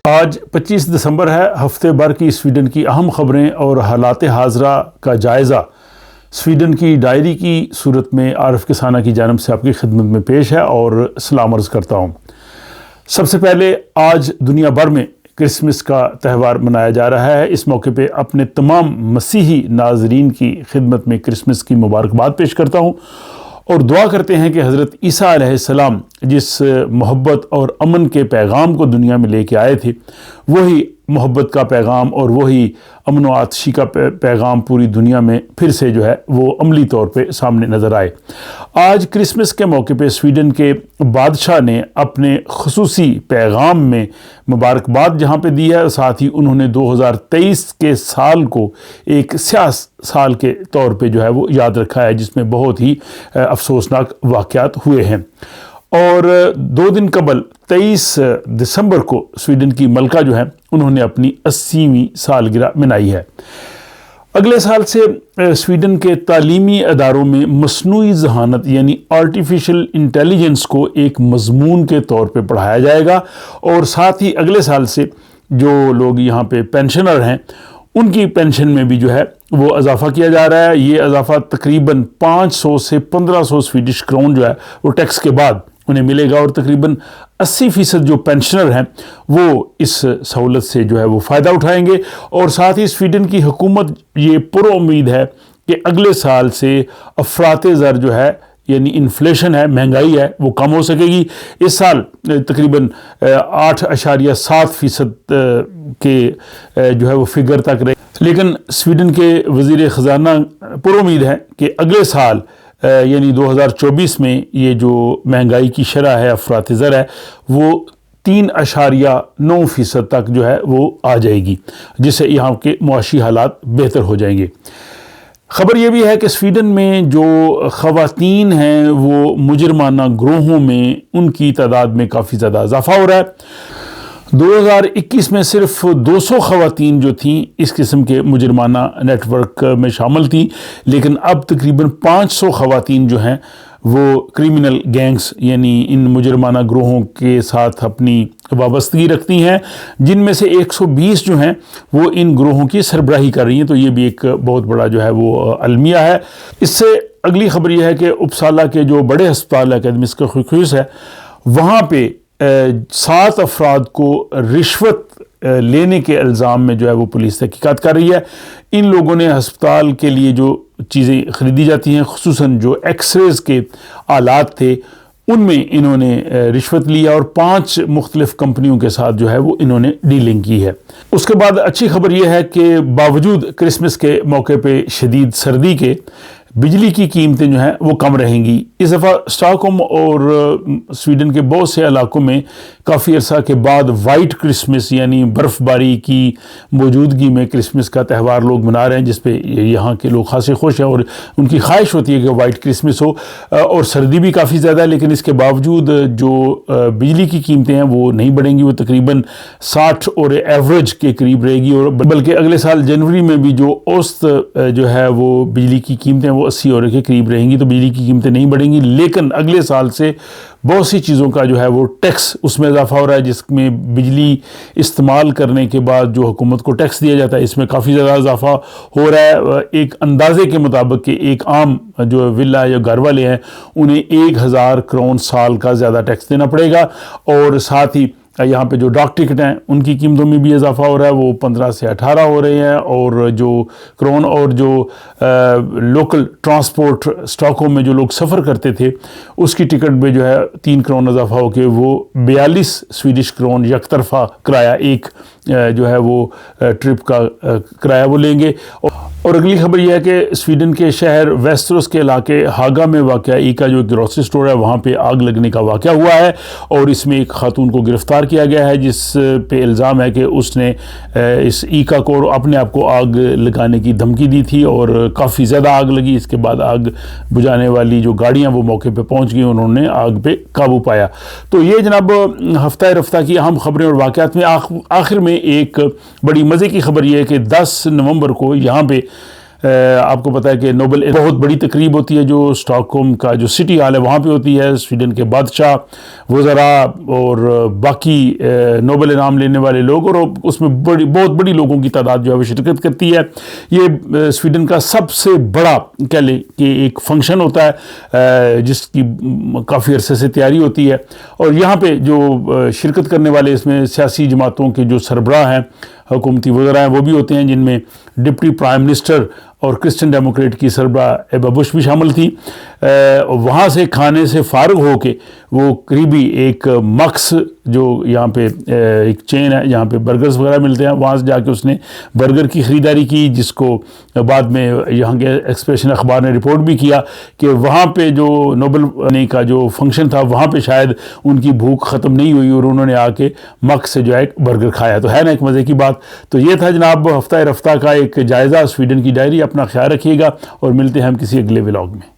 آج 25 دسمبر ہے۔ ہفتے بھر کی سویڈن کی اہم خبریں اور حالات حاضرہ کا جائزہ سویڈن کی ڈائری کی صورت میں عارف کسانہ کی جانب سے آپ کی خدمت میں پیش ہے اور سلام عرض کرتا ہوں۔ سب سے پہلے آج دنیا بھر میں کرسمس کا تہوار منایا جا رہا ہے۔ اس موقع پہ اپنے تمام مسیحی ناظرین کی خدمت میں کرسمس کی مبارکباد پیش کرتا ہوں اور دعا کرتے ہیں کہ حضرت عیسیٰ علیہ السلام جس محبت اور امن کے پیغام کو دنیا میں لے کے آئے تھے، وہی محبت کا پیغام اور وہی امن و آتشی کا پیغام پوری دنیا میں پھر سے جو ہے وہ عملی طور پہ سامنے نظر آئے۔ آج کرسمس کے موقع پہ سویڈن کے بادشاہ نے اپنے خصوصی پیغام میں مبارکباد جہاں پہ دی ہے، ساتھ ہی انہوں نے 2023 کے سال کو ایک سیاہ سال کے طور پہ جو ہے وہ یاد رکھا ہے، جس میں بہت ہی افسوسناک واقعات ہوئے ہیں۔ اور 2 دن قبل 23 دسمبر کو سویڈن کی ملکہ جو ہے انہوں نے اپنی 80ویں سالگرہ منائی ہے۔ اگلے سال سے سویڈن کے تعلیمی اداروں میں مصنوعی ذہانت یعنی آرٹیفیشل انٹیلیجنس کو ایک مضمون کے طور پہ پڑھایا جائے گا، اور ساتھ ہی اگلے سال سے جو لوگ یہاں پہ پینشنر ہیں ان کی پینشن میں بھی جو ہے وہ اضافہ کیا جا رہا ہے۔ یہ اضافہ تقریباً 500 سے 1500 سویڈش کرون جو ہے وہ ٹیکس کے بعد انہیں ملے گا، اور تقریباً 80% جو پینشنر ہیں وہ اس سہولت سے جو ہے وہ فائدہ اٹھائیں گے۔ اور ساتھ ہی سویڈن کی حکومت یہ پر امید ہے کہ اگلے سال سے افراط زر جو ہے یعنی انفلیشن ہے، مہنگائی ہے، وہ کم ہو سکے گی۔ اس سال تقریباً 8.7% کے جو ہے وہ فگر تک رہے، لیکن سویڈن کے وزیر خزانہ پر امید ہے کہ اگلے سال یعنی 2024 میں یہ جو مہنگائی کی شرح ہے، افراط زر ہے، وہ 3.9% تک جو ہے وہ آ جائے گی، جس سے یہاں کے معاشی حالات بہتر ہو جائیں گے۔ خبر یہ بھی ہے کہ سویڈن میں جو خواتین ہیں وہ مجرمانہ گروہوں میں ان کی تعداد میں کافی زیادہ اضافہ ہو رہا ہے۔ 2021 میں صرف 200 خواتین جو تھیں اس قسم کے مجرمانہ نیٹ ورک میں شامل تھیں، لیکن اب تقریباً 500 خواتین جو ہیں وہ کرمنل گینگز یعنی ان مجرمانہ گروہوں کے ساتھ اپنی وابستگی رکھتی ہیں، جن میں سے 120 جو ہیں وہ ان گروہوں کی سربراہی کر رہی ہیں۔ تو یہ بھی ایک بہت بڑا جو ہے وہ المیہ ہے۔ اس سے اگلی خبر یہ ہے کہ اپسالا کے جو بڑے ہسپتال اکیڈمسکا شیخوخوس ہے، وہاں پہ 7 افراد کو رشوت لینے کے الزام میں جو ہے وہ پولیس تحقیقات کر رہی ہے۔ ان لوگوں نے ہسپتال کے لیے جو چیزیں خریدی جاتی ہیں، خصوصاً جو ایکس ریز کے آلات تھے، ان میں انہوں نے رشوت لیا اور 5 مختلف کمپنیوں کے ساتھ جو ہے وہ انہوں نے ڈیلنگ کی ہے۔ اس کے بعد اچھی خبر یہ ہے کہ باوجود کرسمس کے موقع پہ شدید سردی کے، بجلی کی قیمتیں جو ہیں وہ کم رہیں گی۔ اس دفعہ اسٹاک ہوم اور سویڈن کے بہت سے علاقوں میں کافی عرصہ کے بعد وائٹ کرسمس یعنی برف باری کی موجودگی میں کرسمس کا تہوار لوگ منا رہے ہیں، جس پہ یہاں کے لوگ خاصے خوش ہیں اور ان کی خواہش ہوتی ہے کہ وائٹ کرسمس ہو۔ اور سردی بھی کافی زیادہ ہے، لیکن اس کے باوجود جو بجلی کی قیمتیں ہیں وہ نہیں بڑھیں گی، وہ تقریباً 60 اور ایوریج کے قریب رہے گی، اور بلکہ اگلے سال جنوری میں بھی جو اوسط جو ہے وہ بجلی کی قیمتیں وہ 80 اور کے قریب رہیں گی۔ تو بجلی کی قیمتیں نہیں بڑھیں گی، لیکن اگلے سال سے بہت سی چیزوں کا جو ہے وہ ٹیکس اس میں اضافہ ہو رہا ہے، جس میں بجلی استعمال کرنے کے بعد جو حکومت کو ٹیکس دیا جاتا ہے اس میں کافی زیادہ اضافہ ہو رہا ہے۔ ایک اندازے کے مطابق کہ ایک عام جو ولا یا گھر والے ہیں انہیں 1000 کرون سال کا زیادہ ٹیکس دینا پڑے گا، اور ساتھ ہی یہاں پہ جو ڈاک ٹکٹ ہیں ان کی قیمتوں میں بھی اضافہ ہو رہا ہے، وہ 15 سے 18 ہو رہے ہیں، اور جو کرون اور جو لوکل ٹرانسپورٹ اسٹاک ہوم میں جو لوگ سفر کرتے تھے اس کی ٹکٹ میں جو ہے 3 کرون اضافہ ہو کے وہ 42 سویڈش کرون یک طرفہ کرایہ ایک جو ہے وہ ٹرپ کا کرایہ وہ لیں گے۔ اور اگلی خبر یہ ہے کہ سویڈن کے شہر ویسٹروس کے علاقے ہاگا میں واقع ایکا جو گروسری سٹور ہے وہاں پہ آگ لگنے کا واقعہ ہوا ہے، اور اس میں ایک خاتون کو گرفتار کیا گیا ہے، جس پہ الزام ہے کہ اس نے اس ایکا کو اپنے آپ کو آگ لگانے کی دھمکی دی تھی، اور کافی زیادہ آگ لگی۔ اس کے بعد آگ بجھانے والی جو گاڑیاں وہ موقع پہ پہنچ گئی، انہوں نے آگ پہ قابو پایا۔ تو یہ جناب ہفتہ رفتہ کی اہم خبریں اور واقعات میں آخر میں ایک بڑی مزے کی خبر یہ ہے کہ 10 نومبر کو یہاں پہ آپ کو پتہ ہے کہ نوبل بہت بڑی تقریب ہوتی ہے جو اسٹاک ہوم کا جو سٹی ہال ہے وہاں پہ ہوتی ہے. سویڈن کے بادشاہ، وزراء اور باقی نوبل انعام لینے والے لوگ، اور اس میں بہت بڑی لوگوں کی تعداد جو ہے وہ شرکت کرتی ہے. یہ سویڈن کا سب سے بڑا کہہ لیں کہ ایک فنکشن ہوتا ہے جس کی کافی عرصے سے تیاری ہوتی ہے. اور یہاں پہ جو شرکت کرنے والے اس میں سیاسی جماعتوں کے جو سربراہ ہیں، حکومتی وزراء ہیں، وہ بھی ہوتے ہیں، جن میں ڈپٹی پرائم منسٹر اور کرسچن ڈیموکریٹ کی سربراہ ایبا بش بھی شامل تھی. وہاں سے کھانے سے فارغ ہو کے وہ قریبی ایک مکس جو یہاں پہ ایک چین ہے جہاں پہ برگرز وغیرہ ملتے ہیں، وہاں سے جا کے اس نے برگر کی خریداری کی، جس کو بعد میں یہاں کے ایکسپریشن اخبار نے رپورٹ بھی کیا کہ وہاں پہ جو نوبل کا جو فنکشن تھا وہاں پہ شاید ان کی بھوک ختم نہیں ہوئی اور انہوں نے آ کے مکس سے جو ہے برگر کھایا. تو ہے نا ایک مزے کی بات. تو یہ تھا جناب ہفتہ رفتہ کا ایک جائزہ سویڈن کی ڈائری. اپنا خیال رکھیے گا اور ملتے ہیں ہم کسی اگلے ولاگ میں.